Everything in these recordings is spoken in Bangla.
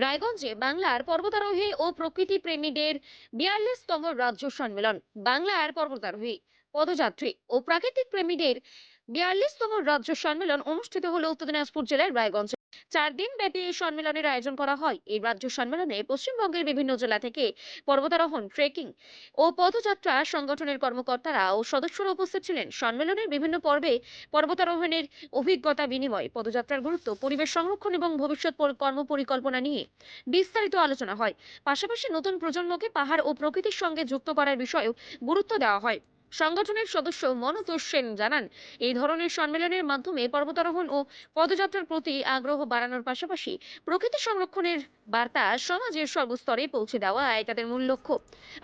রায়গঞ্জে বাংলার পর্বতারোহী ও প্রকৃতি প্রেমীদের 42তম রাজ্য সম্মেলন। বাংলার পর্বতারোহী, পদযাত্রী ও প্রাকৃতিক প্রেমীদের 42তম রাজ্য সম্মেলন অনুষ্ঠিত হলো উত্তর দিনাজপুর জেলার রায়গঞ্জে। 4 দিন ব্যাপী এই সম্মেলনের আয়োজন করা হয়। এই রাজ্য সম্মেলনে পশ্চিমবঙ্গের বিভিন্ন জেলা থেকে পর্বতারোহণ, ট্রেকিং ও পদযাত্রা সংগঠনের কর্মকর্তারা ও সদস্যরা উপস্থিত ছিলেন। সম্মেলনের বিভিন্ন পর্বে পর্বতারোহণের অভিজ্ঞতা বিনিময়, পদযাত্রার গুরুত্ব, পরিবেশ সংরক্ষণ এবং ভবিষ্যৎ কর্মপরিকল্পনা নিয়ে বিস্তারিত আলোচনা হয়। পাশাপাশি নতুন প্রজন্মকে পাহাড় ও প্রকৃতির সঙ্গে যুক্ত করার বিষয়েও গুরুত্ব দেওয়া হয়। সংগঠনের সদস্য মনোতোষ সেন জানান, এই ধরনের সম্মেলনের মাধ্যমে পর্বতারোহণ ও পদযাত্রার প্রতি আগ্রহ বাড়ানোর পাশাপাশি প্রকৃতি সংরক্ষণের বার্তা সমাজের সর্বস্তরে পৌঁছে দেওয়া তাদের মূল লক্ষ্য।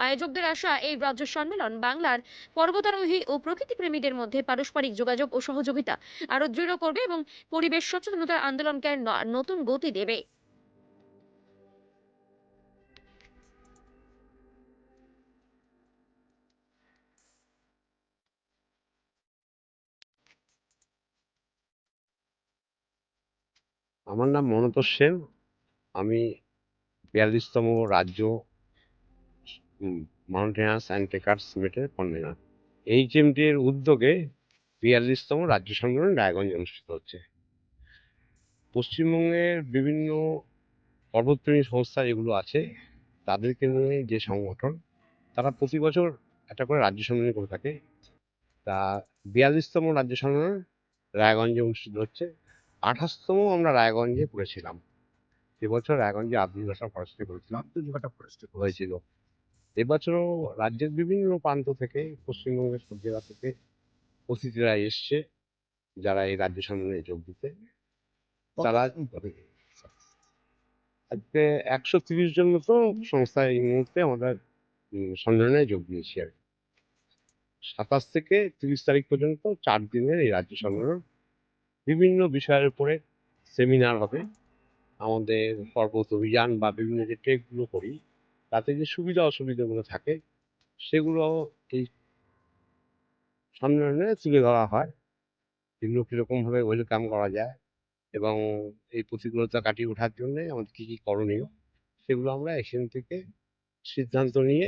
আয়োজকদের আশা, এই রাজ্য সম্মেলন বাংলার পর্বতারোহী ও প্রকৃতি প্রেমীদের মধ্যে পারস্পরিক যোগাযোগ ও সহযোগিতা আরো দৃঢ় করবে এবং পরিবেশ সচেতনতার আন্দোলনকে নতুন গতি দেবে। আমার নাম মনতোষ সেন। আমি 42তম রাজ্য মাউন্টেনার্স অ্যান্ড ট্রেকার্স মিটের কনভেনার। HMT এর উদ্যোগে 42তম রাজ্য সম্মেলন রায়গঞ্জে অনুষ্ঠিত হচ্ছে। পশ্চিমবঙ্গের বিভিন্ন পর্বতপ্রেমী সংস্থা যেগুলো আছে তাদেরকে নিয়ে যে সংগঠন, তারা প্রতি বছর একটা করে রাজ্য সম্মেলন করে থাকে। তা 42তম রাজ্য সম্মেলন রায়গঞ্জে অনুষ্ঠিত হচ্ছে। 28তম আমরা রায়গঞ্জে করেছিলাম। এবছর রায়গঞ্জে আব্দুল ভাষা ফরেস্টে করেছিলাম, হয়েছিল। এবছরও রাজ্যের বিভিন্ন প্রান্ত থেকে, পশ্চিমবঙ্গের সব জেলা থেকে অতিথিরা এসছে, যারা এই রাজ্য সম্মেলনে যোগ দিতে। তারা আজকে 130 জন মতো সংস্থা এই মুহূর্তে আমাদের সম্মেলনে যোগ দিয়েছি। আর 27 থেকে 30 তারিখ পর্যন্ত 4 দিনের এই রাজ্য সম্মেলন। বিভিন্ন বিষয়ের উপরে সেমিনার হবে। আমাদের পর্বত অভিযান বা বিভিন্ন যে ট্রেকগুলো করি, তাতে যে সুবিধা অসুবিধাগুলো থাকে সেগুলো এই সম্মেলনে তুলে ধরা হয়। এগুলো কীরকমভাবে ওয়েলকাম করা যায় এবং এই প্রতিকূলতা কাটিয়ে ওঠার জন্য আমাদের কী কী করণীয়, সেগুলো আমরা এখান থেকে সিদ্ধান্ত নিয়ে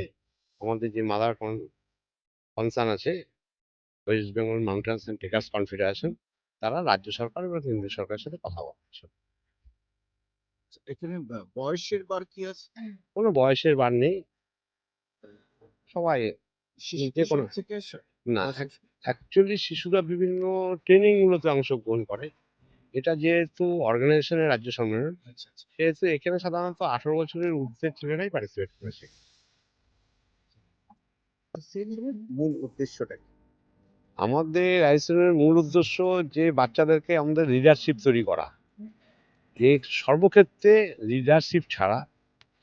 আমাদের যে মাদার কনসার্ন আছে, West Bengal mountains and trekkers confederation, তারা রাজ্য সরকার এবং কেন্দ্রীয় সরকারের সাথে কথা বলছে। এখানে বয়সের বার কি আছে? কোনো বয়সের বার নেই, সবাই যে কোনো থেকে না। অ্যাকচুয়ালি শিশুরা বিভিন্ন ট্রেনিংগুলোতে অংশগ্রহণ করে। এটা যেহেতু অর্গানাইজেশনের রাজ্য সম্মেলন, সেহেতু এখানে সাধারণত 18 বছরের ঊর্ধ্বের ছেলেরাই পার্টিসিপেট করেছে। মূল উদ্দেশ্যটা কি? আমাদের রাইসেনের মূল উদ্দেশ্য যে বাচ্চাদেরকে আমাদের লিডারশিপ তৈরি করা। যে সর্বক্ষেত্রে লিডারশিপ ছাড়া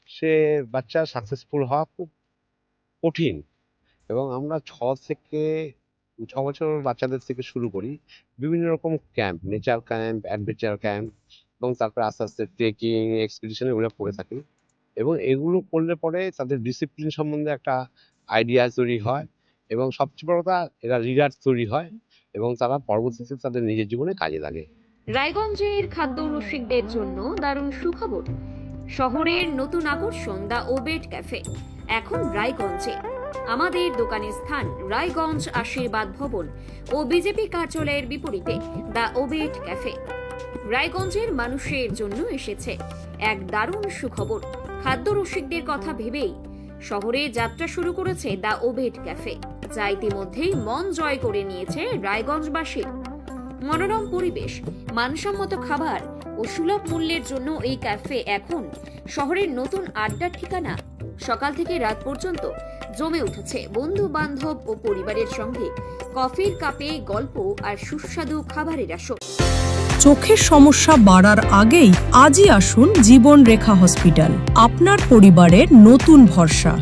সে বাচ্চা সাকসেসফুল হওয়া খুব কঠিন। এবং আমরা 6 বছর বাচ্চাদের থেকে শুরু করি বিভিন্ন রকম camp, nature camp, adventure camp, এবং তারপরে আস্তে আস্তে ট্রেকিং এক্সপিডিশন এগুলো করে থাকি। এবং এগুলো করলে পরে তাদের ডিসিপ্লিন সম্বন্ধে একটা আইডিয়া তৈরি হয় এবং সবচেয়ে বড় কথা, এরা লিডার তৈরি হয় এবং তারা পরবর্তীতে তাদের নিজের জীবনে কাজে লাগে। রায়গঞ্জের খাদ্য রসিকদের জন্য দারুণ সুখবর। শহরের নতুন আকর্ষণ দ্য ওবেট ক্যাফে এখন রায়গঞ্জে। আমাদের দোকানের স্থান রায়গঞ্জ আশীর্বাদ ভবন ও বিজেপি কার্যালয়ের বিপরীতে দ্য ওবেট ক্যাফে। রায়গঞ্জের মানুষের জন্য এসেছে এক দারুণ সুখবর। খাদ্য রসিকদের কথা ভেবেই শহরে যাত্রা শুরু করেছে দ্য ওবেট ক্যাফে, যা ইতিমধ্যেই মন জয় করে নিয়েছে রায়গঞ্জবাসীর। মনোরম পরিবেশ, মানসম্মত খাবার ও সুলভ মূল্যের জন্য এই ক্যাফে এখন শহরের নতুন আড্ডার ঠিকানা। সকাল থেকে রাত পর্যন্ত জমে উঠেছে বন্ধু বান্ধব ও পরিবারের সঙ্গে কফির কাপে গল্প আর সুস্বাদু খাবারের আসর। চোখের সমস্যা বাড়ার আগেই আজই আসুন জীবন রেখা হসপিটাল, আপনার পরিবারের নতুন ভরসা।